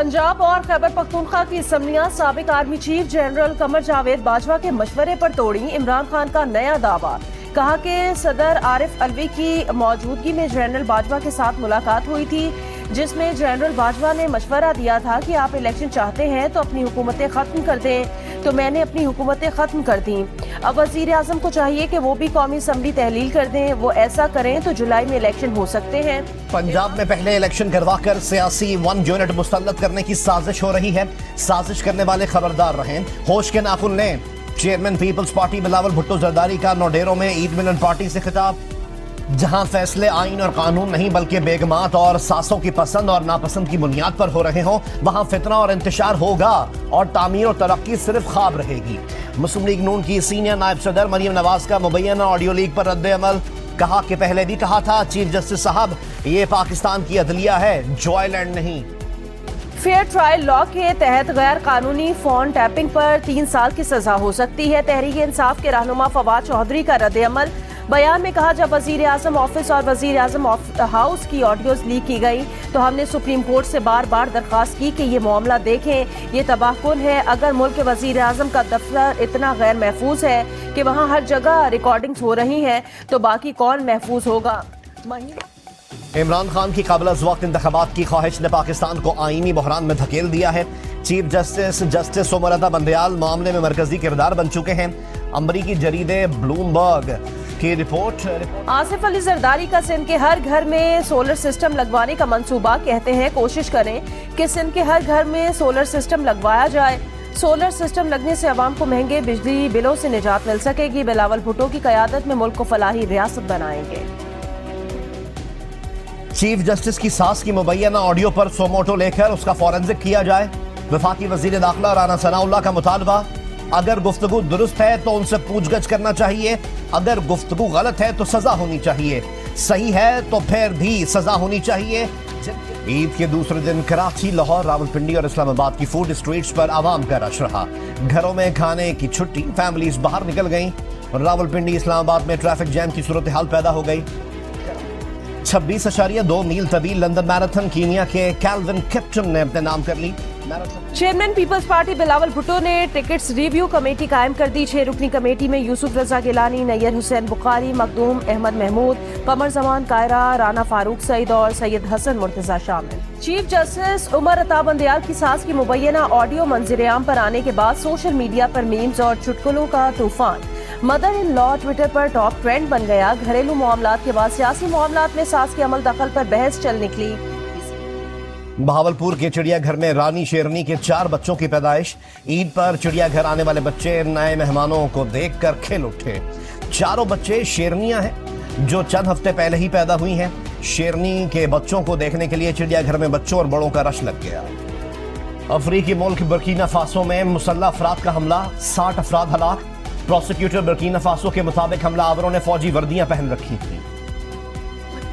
पंजाब और खैबर पख्तूनख्वा की असम्बलियां साबिक army chief general Qamar Javed Bajwa के मशवरे पर तोड़ी। इमरान खान का नया दावा, कहा कि सदर आरिफ अलवी की मौजूदगी में जनरल बाजवा के साथ मुलाकात हुई थी, जिसमें जनरल बाजवा ने मशवरा दिया था कि आप इलेक्शन चाहते हैं तो अपनी हुकूमतें खत्म कर दें, तो मैंने अपनी हुकूमतें खत्म कर दी। अब वजीर आजम को चाहिए कि वो भी कौमी असम्बली तहलील कर दें। वो ऐसा करें तो जुलाई में इलेक्शन हो सकते हैं। पंजाब में पहले इलेक्शन करवाकर सियासी 1 यूनिट मुसल्लत करने की साजिश हो रही है। साजिश करने वाले खबरदार रहें, होश के नाखुन लें। चेयरमैन पीपल्स पार्टी बिलावल भुट्टो जरदारी का नौडेरों में ईद मिलन पार्टी से खिताब। जहां फैसले आइन और कानून नहीं बल्कि बेगमात और सासों की पसंद और नापसंद की बुनियाद पर हो रहे हों, वहां फितना और इंतशार होगा और तामीर और तरक्की सिर्फ ख्वाब रहेगी। मुस्लिम लीग नून की सीनियर नायब सदर मरियम नवाज का मुबैना ऑडियो लीक पर रद्द अमल। कहा कि पहले भी कहा था चीफ जस्टिस साहब, ये पाकिस्तान की अदलिया है, जॉयलैंड नहीं। फेयर ट्रायल लॉ के तहत गैर कानूनी फोन टैपिंग पर 3 साल की सजा हो सकती है। तहरीक इंसाफ के रहनुमा फवाद चौधरी का रद्द अमल। बयान में कहा, जब वजीर आजम ऑफिस और वजीर आजम हाउस की ऑडियोज लीक की गई तो हमने सुप्रीम कोर्ट से बार बार दरख्वास्त की कि ये मामला देखें, ये तबाहकुन है। अगर मुल्क के वजीर आजम का दफ्तर इतना गैर महफूज है कि वहाँ हर जगह रिकॉर्डिंग्स हो रही हैं, तो बाकी कौन महफूज होगा। इमरान खान की काबिल वक्त इंतखाबात की ख्वाहिश ने पाकिस्तान को आईनी बहरान में धकेल दिया है। चीफ जस्टिस उमर अता बंदयाल मामले में मरकजी किरदार बन चुके हैं। अमरीकी जरीदे ब्लूमबर्ग की रिपोर्ट। आसिफ अली जरदारी का सिंध के हर घर में सोलर सिस्टम लगवाने का मंसूबा। कहते हैं कोशिश करें कि सिंध के हर घर में सोलर सिस्टम लगवाया जाए। सोलर सिस्टम लगने से अवाम को महंगे बिजली बिलों से निजात मिल सकेगी। बिलावल भुट्टो की क़यादत में मुल्क को फलाही रियासत बनाएंगे। चीफ जस्टिस की सास की मुबैना ऑडियो पर सोमोटो लेकर उसका फॉरेंसिक किया जाए। वफाकी वजीर दाखिला राना सनाउल्लाह का मुतालबा। अगर गुफ्तगू दुरुस्त है तो उनसे पूछगछ करना चाहिए, अगर गुफ्तगू गलत है तो सजा होनी चाहिए, सही है तो फिर भी सजा होनी चाहिए। ईद के दूसरे दिन कराची, लाहौर, रावलपिंडी और इस्लामाबाद की फूड स्ट्रीट्स पर आवाम का रश रहा। घरों में खाने की छुट्टी, फैमिलीज बाहर निकल गईं। रावलपिंडी, इस्लामाबाद में ट्रैफिक जैम की सूरत हाल पैदा हो गई। 26.2 मील तवील लंदन मैराथन कीनिया के कैल्विन किप्टन ने अपने नाम कर ली। चेयरमैन पीपल्स पार्टी बिलावल भुट्टो ने टिकट्स रिव्यू कमेटी कायम कर दी। 6 रुकनी कमेटी में यूसुफ रजा गिलानी, नैयर हुसैन बुखारी, मखदूम अहमद महमूद, कमर जमान कायरा, राना फारूक सईद और सैयद हसन मुर्तजा शामिल। चीफ जस्टिस उमर अता बंदयाल की सास की मुबैना ऑडियो मंजर-ए-आम पर आने के बाद सोशल मीडिया पर मीम्स और चुटकुलों का तूफान। मदर इन लॉ ट्विटर पर टॉप ट्रेंड बन गया। घरेलू मामलात के बाद सियासी मामलात में सास के अमल दखल पर बहस चल निकली। बहावलपुर के चिड़ियाघर में रानी शेरनी के 4 बच्चों की पैदाइश। ईद पर चिड़ियाघर आने वाले बच्चे नए मेहमानों को देखकर खिल उठे। चारों बच्चे शेरनियां हैं जो चंद हफ्ते पहले ही पैदा हुई हैं। शेरनी के बच्चों को देखने के लिए चिड़ियाघर में बच्चों और बड़ों का रश लग गया। अफ्रीकी मुल्क बुर्किना फासो में मुसल्लह अफराद का हमला, 60 अफराद हलाक। प्रोसिक्यूटर बुर्किना फासो के मुताबिक हमलावरों ने फौजी वर्दियां पहन रखी थी।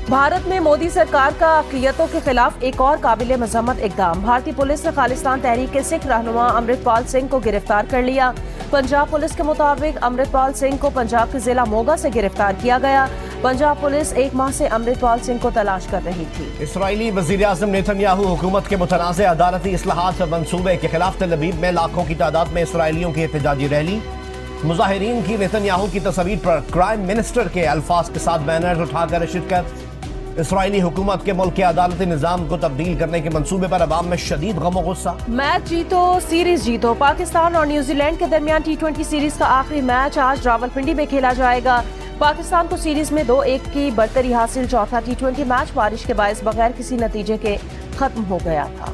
भारत में मोदी सरकार का अक़लियतों के खिलाफ एक और काबिल मज़म्मत इक़दाम। भारतीय पुलिस ने खालिस्तान तहरीक के सिख रहनुमा अमृतपाल सिंह को गिरफ्तार कर लिया। पंजाब पुलिस के मुताबिक अमृतपाल सिंह को पंजाब के जिला मोगा से गिरफ्तार किया गया। पंजाब पुलिस 1 माह से अमृतपाल सिंह को तलाश कर रही थी। इसराइली वज़ीर आज़म नेतन्याहू हुकूमत के मुतनाज़ अदालती इस्लाहात मंसूबे के खिलाफ तेल अवीव में लाखों की तादाद में इसराइलियों की एहतजाजी रैली। मुजाहिरीन की नेतन्याहू की तस्वीर पर प्राइम मिनिस्टर के अल्फाज के साथ बैनर उठाकर शिरकत। इसराइली हुकूमत के मुल्क के अदालती निजाम को तब्दील करने के मंसूबे पर अवाम में शदीद गम गुस्सा। मैच जीतो सीरीज जीतो। पाकिस्तान और न्यूजीलैंड के दरमियान T20 सीरीज का आखिरी मैच आज रावलपिंडी में खेला जाएगा। पाकिस्तान को सीरीज में 2-1 की बढ़तरी हासिल। चौथा T20 मैच बारिश के बायस बगैर किसी नतीजे के खत्म हो गया था।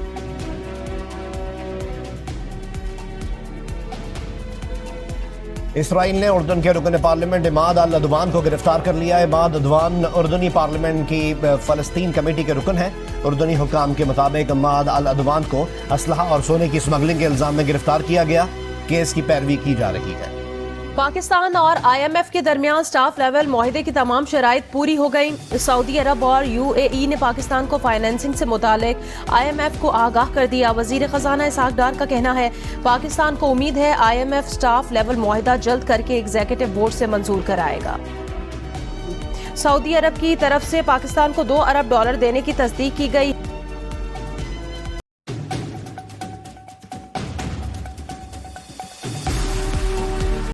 इसराइल ने उर्दन के रुकन पार्लियामेंट इमाद अल अदवान को गिरफ्तार कर लिया है। इमाद अदवान उर्दनी पार्लियामेंट की फ़लस्तीन कमेटी के रुकन है। उर्दनी हुकाम के मुताबिक इमाद अल अदवान को असलहा और सोने की स्मगलिंग के इल्ज़ाम में गिरफ्तार किया गया। केस की पैरवी की जा रही है। पाकिस्तान और IMF के दरमियान स्टाफ लेवल मुआहदे की तमाम शराइत पूरी हो गई। सऊदी अरब और UAE ने पाकिस्तान को फाइनेंसिंग से मुतालिक IMF को आगाह कर दिया। वजीर खजाना इसहाक डार का कहना है, पाकिस्तान को उम्मीद है IMF स्टाफ लेवल मुआहदा जल्द करके एग्जीक्यूटिव बोर्ड से मंजूर कराएगा। सऊदी अरब की तरफ से पाकिस्तान को $2 अरब देने की तस्दीक की गई।